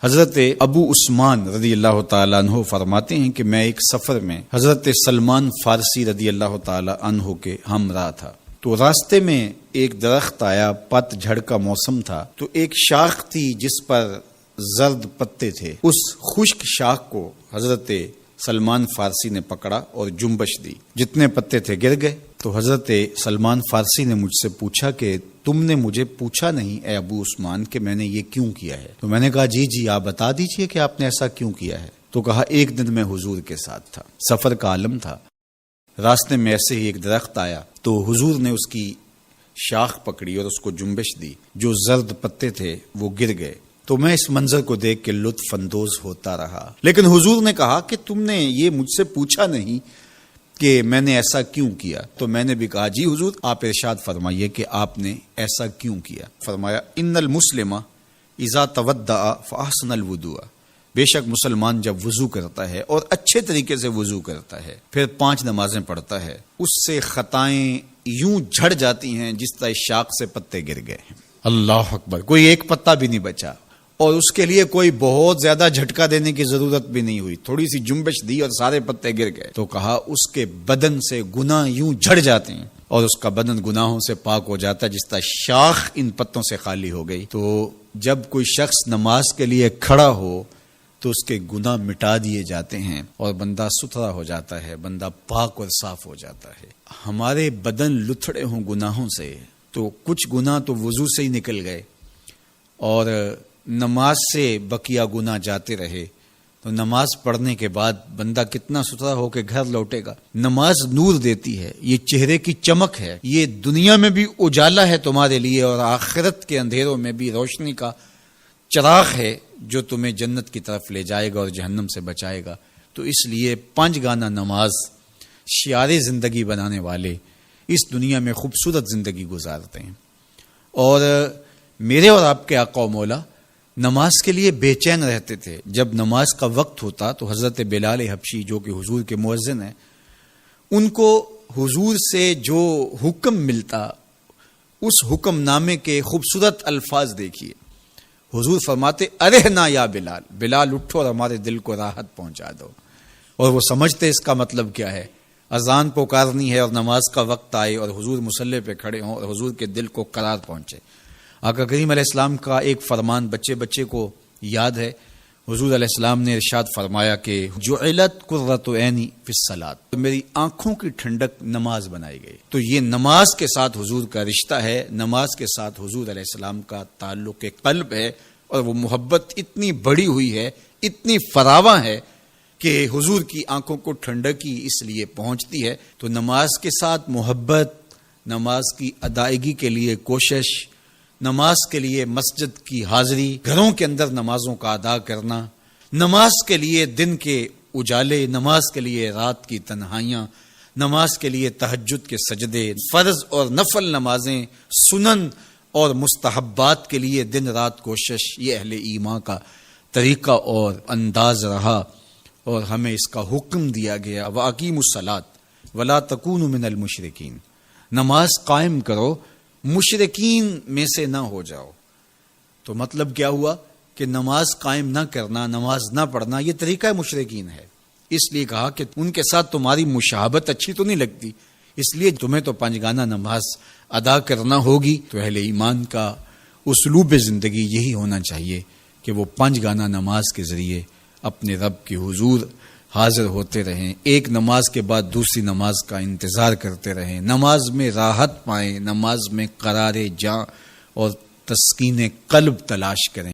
حضرت ابو عثمان رضی اللہ تعالیٰ عنہ فرماتے ہیں کہ میں ایک سفر میں حضرت سلمان فارسی رضی اللہ تعالیٰ عنہ کے ہمراہ تھا، تو راستے میں ایک درخت آیا، پت جھڑ کا موسم تھا، تو ایک شاخ تھی جس پر زرد پتے تھے۔ اس خشک شاخ کو حضرت سلمان فارسی نے پکڑا اور جنبش دی، جتنے پتے تھے گر گئے۔ تو حضرت سلمان فارسی نے مجھ سے پوچھا کہ تم نے مجھے پوچھا نہیں اے ابو عثمان کہ میں نے یہ کیوں کیا ہے؟ تو میں نے کہا جی آپ بتا دیجئے کہ آپ نے ایسا کیوں کیا ہے۔ تو کہا ایک دن میں حضور کے ساتھ تھا، سفر کا عالم تھا، راستے میں ایسے ہی ایک درخت آیا، تو حضور نے اس کی شاخ پکڑی اور اس کو جنبش دی، جو زرد پتے تھے وہ گر گئے۔ تو میں اس منظر کو دیکھ کے لطف اندوز ہوتا رہا، لیکن حضور نے کہا کہ تم نے یہ مجھ سے پوچھا نہیں کہ میں نے ایسا کیوں کیا۔ تو میں نے بھی کہا جی حضور آپ ارشاد فرمائیے کہ آپ نے ایسا کیوں کیا۔ فرمایا ان المسلم اذا تودع فاحسن الوضوء، بے شک مسلمان جب وضو کرتا ہے اور اچھے طریقے سے وضو کرتا ہے، پھر 5 نمازیں پڑھتا ہے، اس سے خطائیں یوں جھڑ جاتی ہیں جس طرح شاخ سے پتے گر گئے ہیں۔ اللہ اکبر، کوئی ایک پتا بھی نہیں بچا، اور اس کے لیے کوئی بہت زیادہ جھٹکا دینے کی ضرورت بھی نہیں ہوئی، تھوڑی سی جنبش دی اور سارے پتے گر گئے۔ تو کہا اس کے بدن سے گناہ یوں جھڑ جاتے ہیں اور اس کا بدن گناہوں سے پاک ہو جاتا ہے جس طرح شاخ ان پتوں سے خالی ہو گئی۔ تو جب کوئی شخص نماز کے لیے کھڑا ہو تو اس کے گناہ مٹا دیے جاتے ہیں اور بندہ ستھرا ہو جاتا ہے، بندہ پاک اور صاف ہو جاتا ہے۔ ہمارے بدن لتھڑے ہوں گناہوں سے تو کچھ گناہ تو وضو سے ہی نکل گئے، اور نماز سے بقیہ گناہ جاتے رہے تو نماز پڑھنے کے بعد بندہ کتنا ستھرا ہو کے گھر لوٹے گا۔ نماز نور دیتی ہے، یہ چہرے کی چمک ہے، یہ دنیا میں بھی اجالا ہے تمہارے لیے اور آخرت کے اندھیروں میں بھی روشنی کا چراغ ہے جو تمہیں جنت کی طرف لے جائے گا اور جہنم سے بچائے گا۔ تو اس لیے 5 گانا نماز شعار زندگی بنانے والے اس دنیا میں خوبصورت زندگی گزارتے ہیں، اور میرے اور آپ کے آقا و مولا نماز کے لیے بے چین رہتے تھے۔ جب نماز کا وقت ہوتا تو حضرت بلال حبشی جو کہ حضور کے مؤذن ہیں، ان کو حضور سے جو حکم ملتا اس حکم نامے کے خوبصورت الفاظ دیکھیے۔ حضور فرماتے ارحنا یا بلال، بلال اٹھو اور ہمارے دل کو راحت پہنچا دو۔ اور وہ سمجھتے اس کا مطلب کیا ہے، اذان پکارنی ہے اور نماز کا وقت آئے اور حضور مصلی پہ کھڑے ہوں اور حضور کے دل کو قرار پہنچے۔ آقا کریم علیہ السلام کا ایک فرمان بچے کو یاد ہے، حضور علیہ السلام نے ارشاد فرمایا کہ جعلت قرۃ عینی فی الصلاۃ، میری آنکھوں کی ٹھنڈک نماز بنائی گئی۔ تو یہ نماز کے ساتھ حضور کا رشتہ ہے، نماز کے ساتھ حضور علیہ السلام کا تعلق قلب ہے، اور وہ محبت اتنی بڑی ہوئی ہے، اتنی فراواں ہے کہ حضور کی آنکھوں کو ٹھنڈک ہی اس لیے پہنچتی ہے۔ تو نماز کے ساتھ محبت، نماز کی ادائیگی کے لیے کوشش، نماز کے لیے مسجد کی حاضری، گھروں کے اندر نمازوں کا ادا کرنا، نماز کے لیے دن کے اجالے، نماز کے لیے رات کی تنہائیاں، نماز کے لیے تہجد کے سجدے، فرض اور نفل نمازیں، سنن اور مستحبات کے لیے دن رات کوشش، یہ اہل ایمان کا طریقہ اور انداز رہا، اور ہمیں اس کا حکم دیا گیا وَأَقِیمُوا الصَّلَاةَ وَلَا تَکُونُوا مِنَ الْمُشْرِکِینَ، نماز قائم کرو، مشرکین میں سے نہ ہو جاؤ۔ تو مطلب کیا ہوا کہ نماز قائم نہ کرنا، نماز نہ پڑھنا، یہ طریقہ مشرکین ہے۔ اس لیے کہا کہ ان کے ساتھ تمہاری مشابہت اچھی تو نہیں لگتی، اس لیے تمہیں تو 5 گانا نماز ادا کرنا ہوگی۔ تو اہل ایمان کا اسلوب زندگی یہی ہونا چاہیے کہ وہ 5 گانا نماز کے ذریعے اپنے رب کے حضور حاضر ہوتے رہیں، ایک نماز کے بعد دوسری نماز کا انتظار کرتے رہیں، نماز میں راحت پائیں، نماز میں قرار جاں اور تسکین قلب تلاش کریں۔